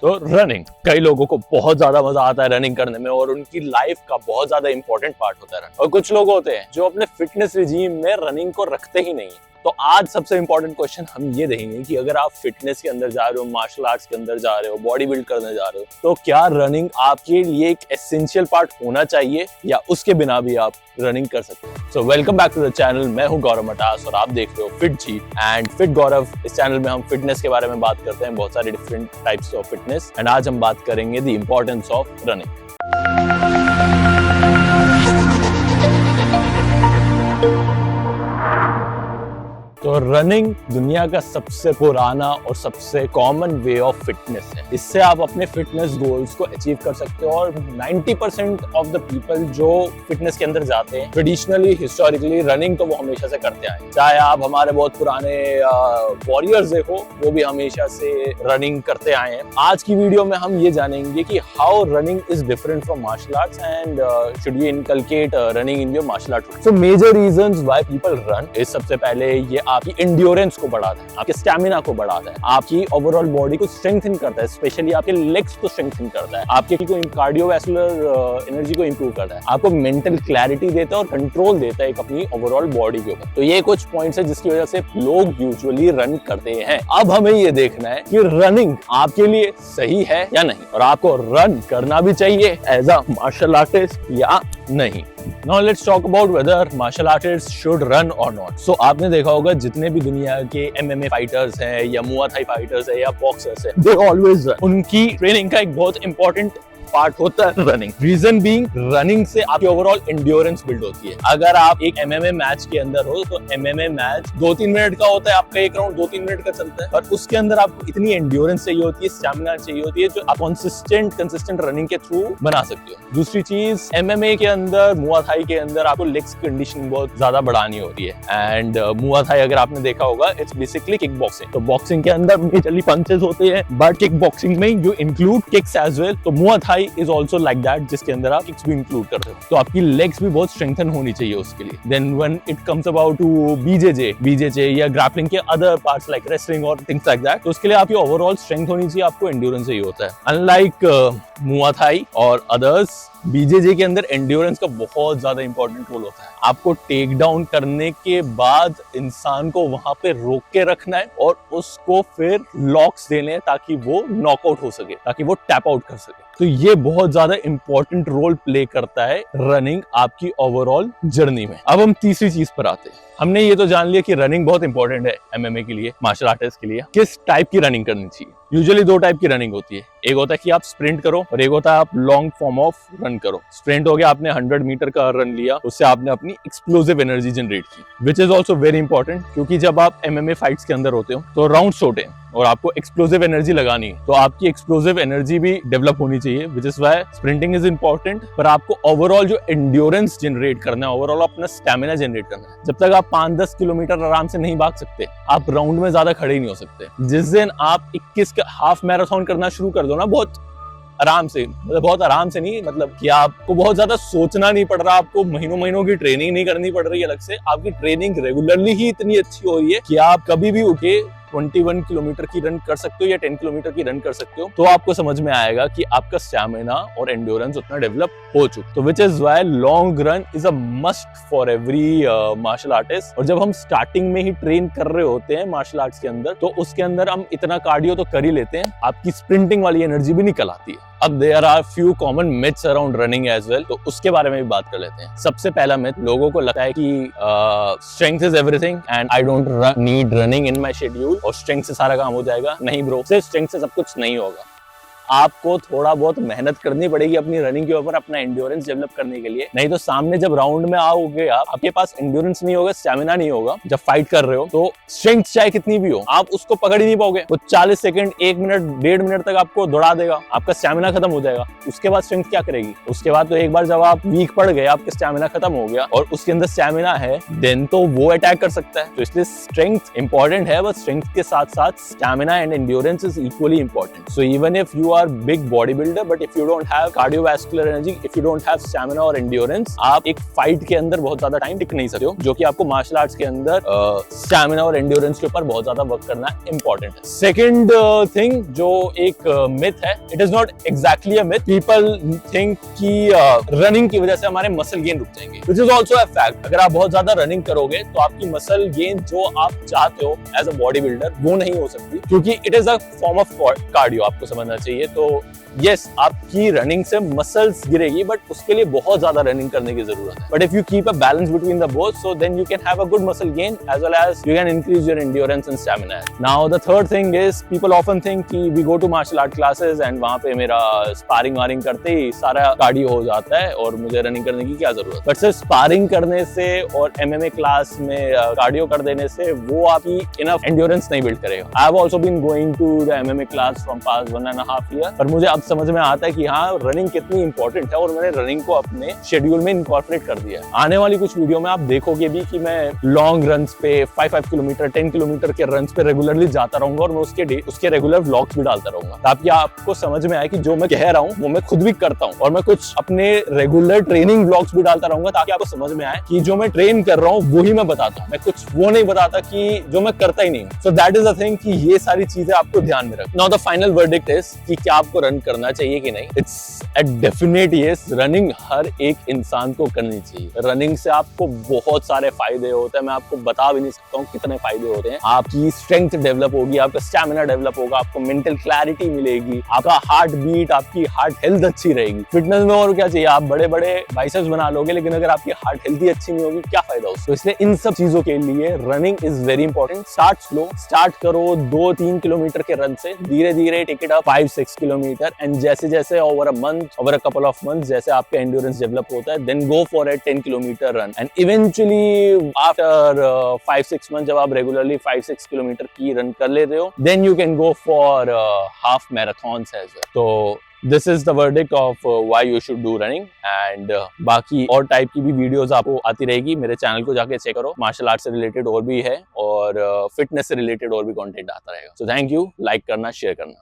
तो रनिंग, कई लोगों को बहुत ज्यादा मजा आता है रनिंग करने में और उनकी लाइफ का बहुत ज्यादा इंपॉर्टेंट पार्ट होता है रनिंग। और कुछ लोग होते हैं जो अपने फिटनेस रिजीम में रनिंग को रखते ही नहीं। तो आज सबसे इंपॉर्टेंट क्वेश्चन हम ये देखेंगे कि अगर आप फिटनेस के अंदर जा रहे हो, मार्शल आर्ट्स के अंदर जा रहे हो, बॉडी बिल्ड करने जा रहे हो, तो क्या रनिंग आपके लिए एक एसेंशियल पार्ट होना चाहिए या उसके बिना भी आप रनिंग कर सकते हो। So welcome back to the channel. मैं हूं गौरव मटास और आप देख रहे हो fit G and fit Gaurav. इस चैनल में हम फिटनेस के बारे में बात करते हैं, बहुत सारे different types of fitness, and आज हम बात करेंगे द इंपॉर्टेंस ऑफ रनिंग। तो रनिंग दुनिया का सबसे पुराना और सबसे कॉमन वे ऑफ फिटनेस है। इससे आप अपने फिटनेस गोल्स को अचीव कर सकते हो और 90% ऑफ द पीपल जो फिटनेस के अंदर जाते हैं ट्रेडिशनली हिस्टोरिकली रनिंग तो वो हमेशा से करते आए। चाहे आप हमारे बहुत पुराने वॉरियर्स देखो, वो भी हमेशा से रनिंग करते आए हैं। आज की वीडियो में हम ये जानेंगे कि how running is different from martial arts and should we inculcate running in your martial art. So major reasons why people run is, सबसे पहले ये आपकी इंड्योरेंस को बढ़ाता है, आपके स्टैमिना को बढ़ाता है, आपकी ओवरऑल बॉडी को स्ट्रेंथन करता है, स्पेशली आपके लेग्स को स्ट्रेंथन करता है, आपके कार्डियोवैस्कुलर एनर्जी को इंप्रूव करता है, आपको मेंटल क्लैरिटी देता है और कंट्रोल देता है अपनी ओवरऑल बॉडी के ऊपर। तो ये कुछ पॉइंट्स है जिसकी वजह से लोग यूजुअली रन करते हैं। अब हमें ये देखना है कि रनिंग आपके लिए सही है या नहीं, और आपको रन करना भी चाहिए एज अ मार्शल आर्टिस्ट या नहीं। Now let's talk about whether martial artists should run or not. So आपने देखा होगा जितने भी दुनिया के MMA फाइटर्स हैं या मुआ थाई फाइटर्स हैं या बॉक्सर्स हैं, they always run. उनकी ट्रेनिंग का एक बहुत इंपॉर्टेंट पार्ट होता है रनिंग। रीजन बीइंग, रनिंग से आपकी ओवरऑल एंड्योरेंस बिल्ड होती है। अगर आप एक MMA मैच के अंदर हो तो MMA मैच 2-3 मिनट का होता है, आपका एक राउंड 2-3 मिनट का चलता है, और उसके अंदर आपको इतनी एंड्योरेंस चाहिए होती है, स्टैमिना चाहिए होती है, जो आप कंसिस्टेंट रनिंग के थ्रू बना सकते हो। दूसरी चीज, MMA के अंदर, मुआ थाई के अंदर आपको लेग्स की कंडीशनिंग बहुत ज्यादा बढ़ानी होती है। एंड मुआ थाई अगर आपने देखा होगा, इट्स बेसिकली किक बॉक्सिंग। तो बॉक्सिंग के अंदर मेजरली पंचेस होते हैं, बट किक बॉक्सिंग में you include kicks as well. तो Muay Thai is also like that, जिसके अंदर आप किक्स भी इंक्लूड करते हो। तो आपकी लेग्स भी बहुत स्ट्रेंथन होनी चाहिए उसके लिए। Then when it comes about to BJJ या ग्रैपलिंग के अदर पार्ट्स लाइक रेसलिंग और थिंग्स लाइक दैट, तो उसके लिए आपकी ओवरऑल स्ट्रेंथ होनी चाहिए, आपको एंड्योरेंस चाहिए होता है। अनलाइक मुआ थाई और अदर्स, BJJ के अंदर एंड्योरेंस का बहुत ज्यादा इंपॉर्टेंट रोल होता है। आपको टेक डाउन करने के बाद इंसान को वहां पे रोक के रखना है और उसको फिर लॉक्स देने हैं ताकि वो नॉकआउट हो सके, ताकि वो टैप आउट कर सके। तो ये बहुत ज्यादा इंपॉर्टेंट रोल प्ले करता है रनिंग आपकी ओवरऑल जर्नी में। अब हम तीसरी चीज पर आते हैं। हमने ये तो जान लिया कि रनिंग बहुत इंपॉर्टेंट है MMA के लिए, मार्शल आर्टिस्ट के लिए। किस टाइप की रनिंग करनी चाहिए? यूजुअली 2 टाइप की रनिंग होती है। एक होता है कि आप स्प्रिंट करो और एक होता है आप लॉन्ग फॉर्म ऑफ रन करो। स्प्रिंट हो गया, आपने 100 मीटर का रन लिया, उससे आपने अपनी एक्सप्लोसिव एनर्जी जनरेट की, which is also very important, क्योंकि जब आप MMA फाइट्स के अंदर होते हो तो राउंड्स छोटे हैं और आपको एक्सप्लोसिव एनर्जी लगानी है, तो आपकी एक्सप्लोसिव एनर्जी भी डेवलप होनी चाहिए, विच is why sprinting is important. पर आपको ओवरऑल जो एंड्योरेंस जनरेट करना है, ओवरऑल अपना स्टैमिना जनरेट करना है। जब तक आप 5-10 किलोमीटर आराम से नहीं भाग सकते, आप राउंड में ज्यादा खड़े ही नहीं हो सकते। जिस दिन आप 21 का हाफ मैराथन करना शुरू कर दो ना, बहुत आराम से, मतलब बहुत आराम से नहीं, मतलब कि आपको बहुत ज्यादा सोचना नहीं पड़ रहा, आपको महीनों की ट्रेनिंग नहीं करनी पड़ रही अलग से, आपकी ट्रेनिंग रेगुलरली ही इतनी अच्छी हो रही है कि आप कभी भी उठे 21 किलोमीटर की रन कर सकते हो या 10 किलोमीटर की रन कर सकते हो, तो आपको समझ में आएगा कि आपका स्टैमिना और एंड्योरेंस उतना डेवलप हो चुका। तो which is why long run is a must for every martial artist. और जब हम स्टार्टिंग में ही ट्रेन कर रहे होते हैं मार्शल आर्ट्स के अंदर, तो उसके अंदर हम इतना कार्डियो तो कर ही लेते हैं, आपकी स्प्रिंटिंग वाली एनर्जी भी निकल आती है। अब there are few common myths around running as well, तो उसके बारे में भी बात कर लेते हैं। सबसे पहला मिथ, लोगों को लगता है कि strength is everything and I don't need running in my schedule, और स्ट्रेंथ से सारा काम हो जाएगा। नहीं ब्रो, सिर्फ स्ट्रेंथ से सब कुछ नहीं होगा। आपको थोड़ा बहुत मेहनत करनी पड़ेगी अपनी रनिंग के ऊपर, अपना एंड्योरेंस डेवलप करने के लिए। नहीं तो सामने जब राउंड में आओगे आपके पास एंड्योरेंस नहीं होगा, स्टैमिना नहीं होगा, जब फाइट कर रहे हो तो स्ट्रेंथ चाहे कितनी भी हो, आप उसको पकड़ ही नहीं पाओगे। वो 40 सेकंड, 1 मिनट, 1.5 मिनट तक आपको दौड़ा देगा, आपका स्टैमिना खत्म हो जाएगा। उसके बाद स्ट्रेंथ क्या करेगी? उसके बाद तो एक बार जब आप वीक पड़ गए, आपका स्टैमिना खत्म हो गया और उसके अंदर स्टैमिना है, देन तो वो अटैक कर सकता है। तो इसलिए स्ट्रेंथ इंपॉर्टेंट है, बट स्ट्रेंथ के साथ साथ stamina and endurance is equally important. So even if you are big body builder but if you don't have cardiovascular energy, if you don't have stamina और एंड्योरेंस, आप एक fight के अंदर बहुत ज्यादा टाइम टिक नहीं सकते हो, जो कि आपको मार्शल आर्ट्स के अंदर स्टैमिना और एंड्योरेंस के ऊपर बहुत ज्यादा वर्क करना इंपॉर्टेंट है। सेकंड थिंग जो एक मिथ है, it is not exactly a myth, people think कि रनिंग की वजह से हमारे मसल गेन रुक जाएंगे, which is also a fact. अगर आप बहुत ज्यादा रनिंग करोगे तो आपकी मसल गेन जो आप चाहते हो एज अ बॉडी बिल्डर वो नहीं हो सकती, क्योंकि it is a form of cardio, आपको समझना चाहिए। तो यस, आपकी रनिंग से मसल्स गिरेगी बट उसके लिए बहुत ज्यादा रनिंग करने की जरूरत है। But if you keep a balance between the both, so then you can have a good muscle gain as well as you can increase your endurance and stamina. Now the third thing is, people often think कि we go to martial art classes and वहां पे मेरा sparring Warring करते ही सारा cardio हो जाता है और मुझे रनिंग करने की क्या जरूरत। बट सिर्फ स्पारिंग करने से और MMA क्लास में कार्डियो कर देने से वो आपकी इनफ एंड्योरेंस नहीं बिल्ड करेगा। I have also been going to the MMA class from past 1.5 year, पर मुझे अब समझ में आता है कि हाँ, रनिंग कितनी इंपॉर्टेंट है और मैंने रनिंग को अपने शेड्यूल में इनकॉर्पोरेट कर दिया है। आने वाली कुछ वीडियो में आप देखोगे भी कि मैं लॉन्ग रन्स पे 5 किलोमीटर 10 किलोमीटर के रन्स पे रेगुलरली जाता रहूंगा और मैं उसके रेगुलर व्लॉग्स भी डालता रहूंगा, ताकि आपको समझ में आए कि जो मैं कह रहा हूँ वो मैं खुद भी करता हूँ, और मैं कुछ अपने रेगुलर ट्रेनिंग व्लॉग्स भी डालता रहूंगा, ताकि आपको समझ में आए कि जो मैं ट्रेन कर रहा हूँ वही मैं बताता हूँ, मैं कुछ वो नहीं बताता कि जो मैं करता ही नहीं हूँ। So that is the thing कि ये सारी चीजें आपको ध्यान में रखना। Now the final verdict is कि क्या आपको रन करना चाहिए कि नहीं। It's a definite yes, running हर एक इंसान को करनी चाहिए। रनिंग से आपको बहुत सारे फायदे होते हैं, मैं आपको बता भी नहीं सकता हूँ कितने फायदे होते हैं। आपकी स्ट्रेंथ डेवलप होगी, आपका स्टैमिना डेवलप होगा, आपको मेंटल क्लैरिटी मिलेगी, आपका हार्ट बीट, आपकी हार्ट हेल्थ अच्छी रहेगी। फिटनेस में और क्या चाहिए, आप बड़े बड़े बाइसेप्स बना लोगे लेकिन अगर आपकी हार्ट हेल्थी अच्छी नहीं होगी, क्या फायदा उसको। इसलिए इन सब चीजों के लिए running is very important. Start slow, start करो 2-3 किलोमीटर के रन से, धीरे धीरे take it up 5-6 kilometre, and जैसे जैसे over a month, over a couple of months, जैसे आपका एंड्योरेंस डेवलप होता है, then go for a 10 kilometre run, and eventually after 5-6 month, जब आप रेगुलरली 5-6 किलोमीटर की रन कर लेते हो, then you can go for half marathons as well. तो this is the verdict of why you should do running, and बाकी और type की भी वीडियोस आपको आती रहेगी। मेरे चैनल को जाके चेक करो, मार्शल आर्ट से रिलेटेड और भी है और फिटनेस से रिलेटेड और भी कंटेंट आता रहेगा। सो थैंक यू, लाइक करना, शेयर करना।